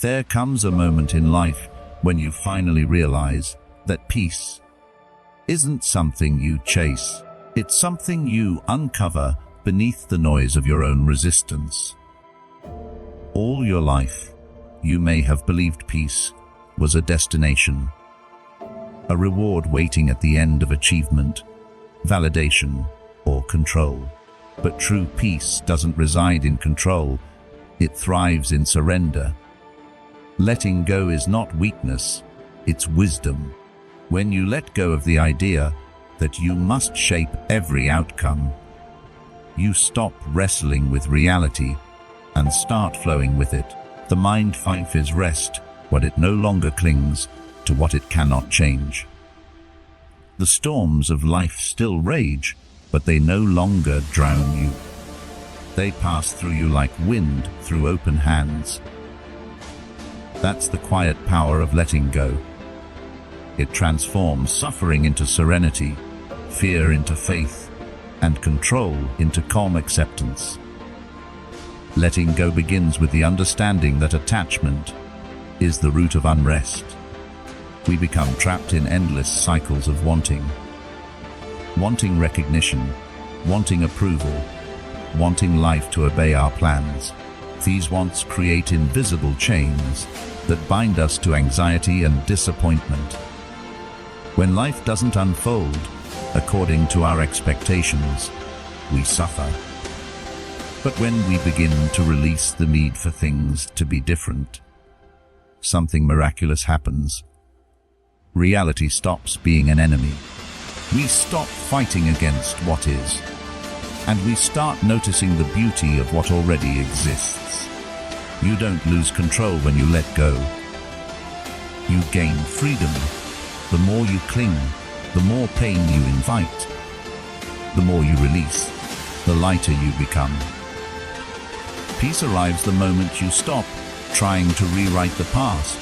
There comes a moment in life when you finally realize that peace isn't something you chase. It's something you uncover beneath the noise of your own resistance. All your life, you may have believed peace was a destination, a reward waiting at the end of achievement, validation, or control. But true peace doesn't reside in control, it thrives in surrender. Letting go is not weakness, it's wisdom. When you let go of the idea that you must shape every outcome, you stop wrestling with reality and start flowing with it. The mind finds rest when it no longer clings to what it cannot change. The storms of life still rage, but they no longer drown you. They pass through you like wind through open hands. That's the quiet power of letting go. It transforms suffering into serenity, fear into faith, and control into calm acceptance. Letting go begins with the understanding that attachment is the root of unrest. We become trapped in endless cycles of wanting. Wanting recognition, wanting approval, wanting life to obey our plans. These wants create invisible chains that bind us to anxiety and disappointment. When life doesn't unfold according to our expectations, we suffer. But when we begin to release the need for things to be different, something miraculous happens. Reality stops being an enemy. We stop fighting against what is, and we start noticing the beauty of what already exists. You don't lose control when you let go. You gain freedom. The more you cling, the more pain you invite. The more you release, the lighter you become. Peace arrives the moment you stop trying to rewrite the past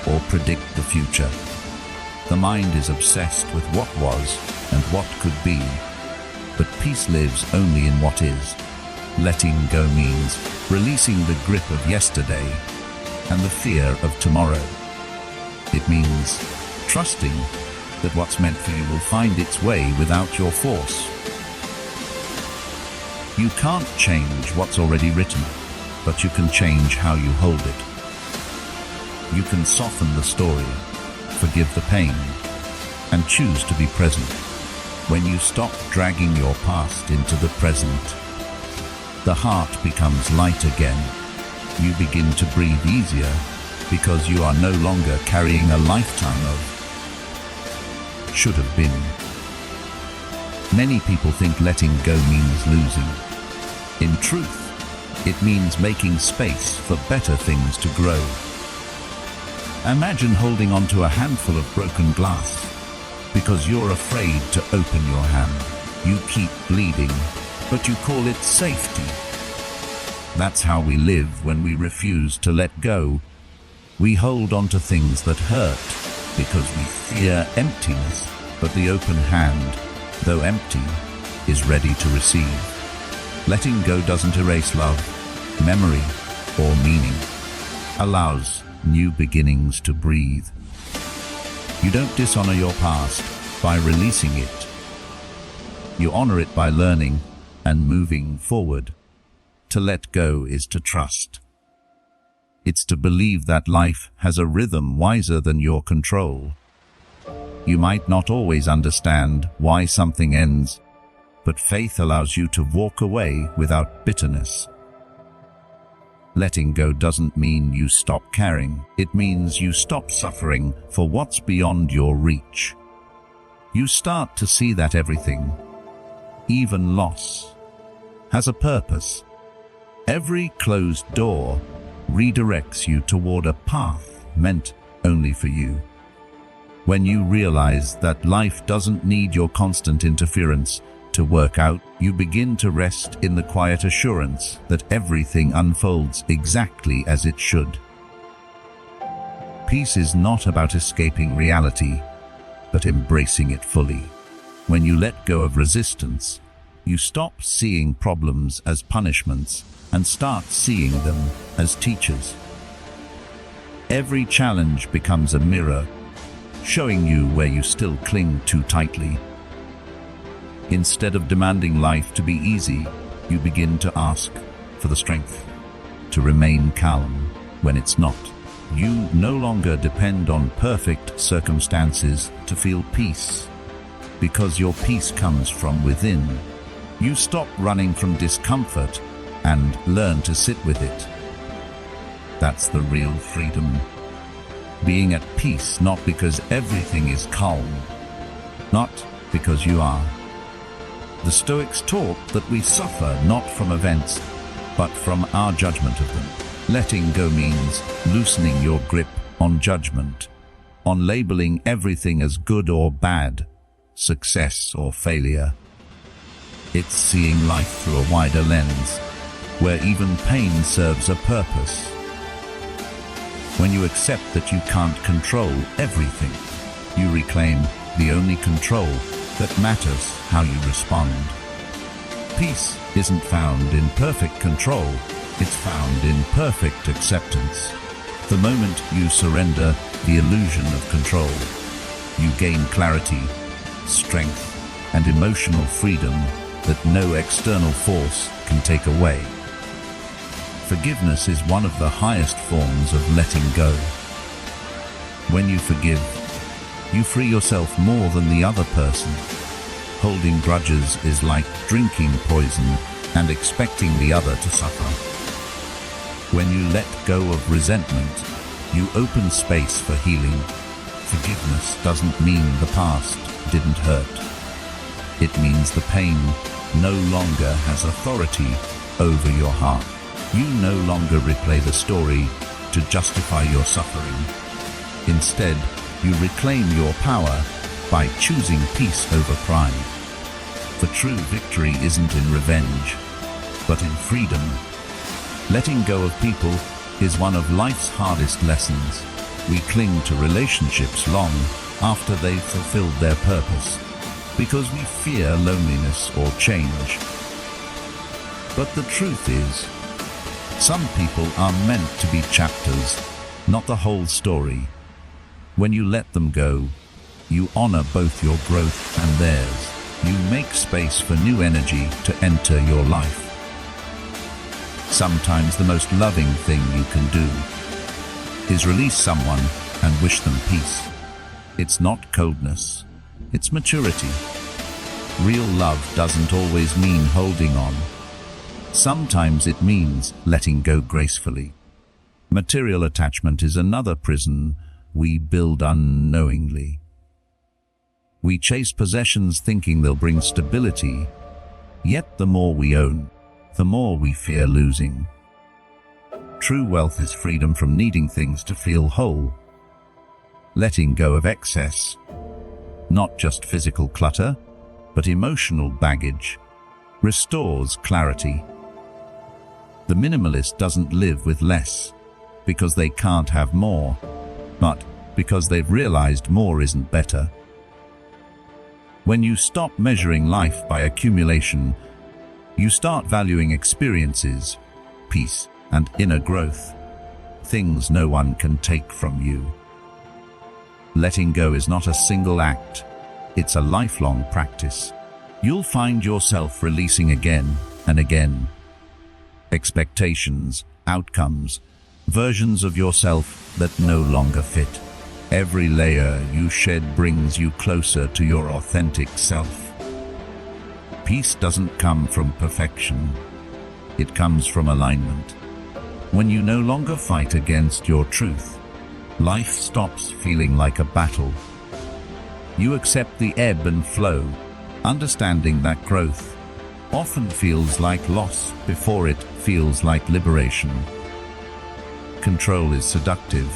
or predict the future. The mind is obsessed with what was and what could be, but peace lives only in what is. Letting go means releasing the grip of yesterday and the fear of tomorrow. It means trusting that what's meant for you will find its way without your force. You can't change what's already written, but you can change how you hold it. You can soften the story, forgive the pain, and choose to be present. When you stop dragging your past into the present, the heart becomes light again. You begin to breathe easier because you are no longer carrying a lifetime of should have been. Many people think letting go means losing. In truth, it means making space for better things to grow. Imagine holding on to a handful of broken glass because you're afraid to open your hand. You keep bleeding, but you call it safety. That's how we live when we refuse to let go. We hold on to things that hurt because we fear emptiness, but the open hand, though empty, is ready to receive. Letting go doesn't erase love, memory, or meaning. Allows new beginnings to breathe. You don't dishonor your past by releasing it. You honor it by learning and moving forward. To let go is to trust. It's to believe that life has a rhythm wiser than your control. You might not always understand why something ends, but faith allows you to walk away without bitterness. Letting go doesn't mean you stop caring. It means you stop suffering for what's beyond your reach. You start to see that everything, even loss, has a purpose. Every closed door redirects you toward a path meant only for you. When you realize that life doesn't need your constant interference to work out, you begin to rest in the quiet assurance that everything unfolds exactly as it should. Peace is not about escaping reality, but embracing it fully. When you let go of resistance, you stop seeing problems as punishments and start seeing them as teachers. Every challenge becomes a mirror, showing you where you still cling too tightly. Instead of demanding life to be easy, you begin to ask for the strength to remain calm when it's not. You no longer depend on perfect circumstances to feel peace, because your peace comes from within. You stop running from discomfort and learn to sit with it. That's the real freedom. Being at peace not because everything is calm, not because you are. The Stoics taught that we suffer not from events, but from our judgment of them. Letting go means loosening your grip on judgment, on labeling everything as good or bad, success or failure. It's seeing life through a wider lens, where even pain serves a purpose. When you accept that you can't control everything, you reclaim the only control that matters: how you respond. Peace isn't found in perfect control, it's found in perfect acceptance. The moment you surrender the illusion of control, you gain clarity, strength, and emotional freedom that no external force can take away. Forgiveness is one of the highest forms of letting go. When you forgive, you free yourself more than the other person. Holding grudges is like drinking poison and expecting the other to suffer. When you let go of resentment, you open space for healing. Forgiveness doesn't mean the past didn't hurt. It means the pain no longer has authority over your heart. You no longer replay the story to justify your suffering. Instead, you reclaim your power by choosing peace over pride. The true victory isn't in revenge, but in freedom. Letting go of people is one of life's hardest lessons. We cling to relationships long after they've fulfilled their purpose, because we fear loneliness or change. But the truth is, some people are meant to be chapters, not the whole story. When you let them go, you honor both your growth and theirs. You make space for new energy to enter your life. Sometimes the most loving thing you can do is release someone and wish them peace. It's not coldness, it's maturity. Real love doesn't always mean holding on. Sometimes it means letting go gracefully. Material attachment is another prison we build unknowingly. We chase possessions thinking they'll bring stability, yet the more we own, the more we fear losing. True wealth is freedom from needing things to feel whole. Letting go of excess, not just physical clutter, but emotional baggage, restores clarity. The minimalist doesn't live with less because they can't have more, but because they've realized more isn't better. When you stop measuring life by accumulation, you start valuing experiences, peace, and inner growth, things no one can take from you. Letting go is not a single act, it's a lifelong practice. You'll find yourself releasing again and again. Expectations, outcomes, versions of yourself that no longer fit. Every layer you shed brings you closer to your authentic self. Peace doesn't come from perfection. It comes from alignment. When you no longer fight against your truth, life stops feeling like a battle. You accept the ebb and flow, understanding that growth often feels like loss before it feels like liberation. Control is seductive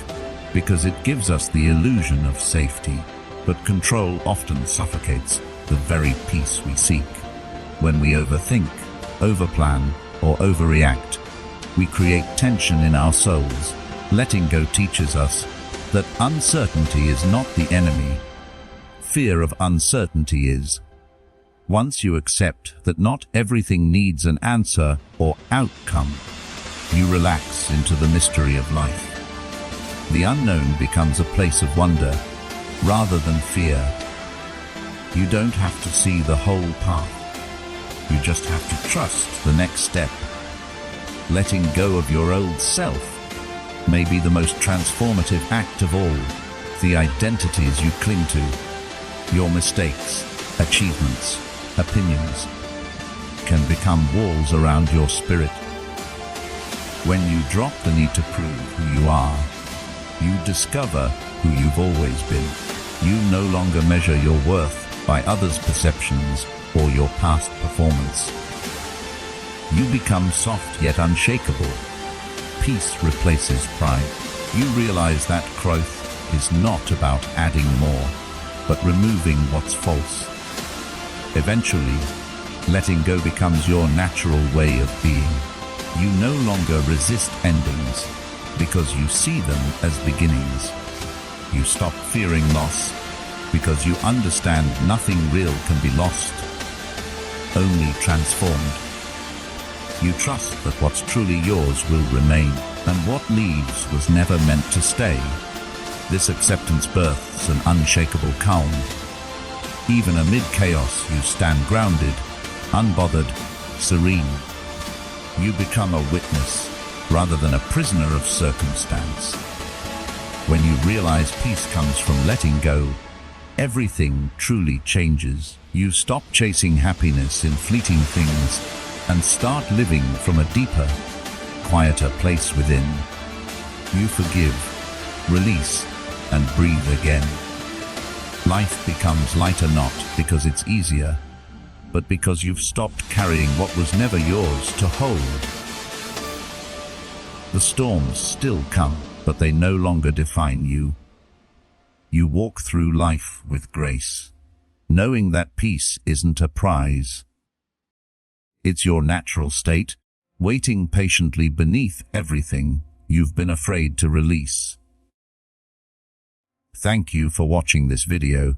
because it gives us the illusion of safety, but control often suffocates the very peace we seek. When we overthink, overplan, or overreact, we create tension in our souls. Letting go teaches us that uncertainty is not the enemy. Fear of uncertainty is. Once you accept that not everything needs an answer or outcome, you relax into the mystery of life. The unknown becomes a place of wonder rather than fear. You don't have to see the whole path. You just have to trust the next step. Letting go of your old self may be the most transformative act of all. The identities you cling to, your mistakes, achievements, opinions, can become walls around your spirit. When you drop the need to prove who you are, you discover who you've always been. You no longer measure your worth by others' perceptions or your past performance. You become soft yet unshakable. Peace replaces pride. You realize that growth is not about adding more, but removing what's false. Eventually, letting go becomes your natural way of being. You no longer resist endings because you see them as beginnings. You stop fearing loss because you understand nothing real can be lost, only transformed. You trust that what's truly yours will remain, and what leaves was never meant to stay. This acceptance births an unshakable calm. Even amid chaos, you stand grounded, unbothered, serene. You become a witness rather than a prisoner of circumstance. When you realize peace comes from letting go, everything truly changes. You stop chasing happiness in fleeting things and start living from a deeper, quieter place within. You forgive, release, and breathe again. Life becomes lighter not because it's easier, but because you've stopped carrying what was never yours to hold. The storms still come, but they no longer define you. You walk through life with grace, knowing that peace isn't a prize. It's your natural state, waiting patiently beneath everything you've been afraid to release. Thank you for watching this video.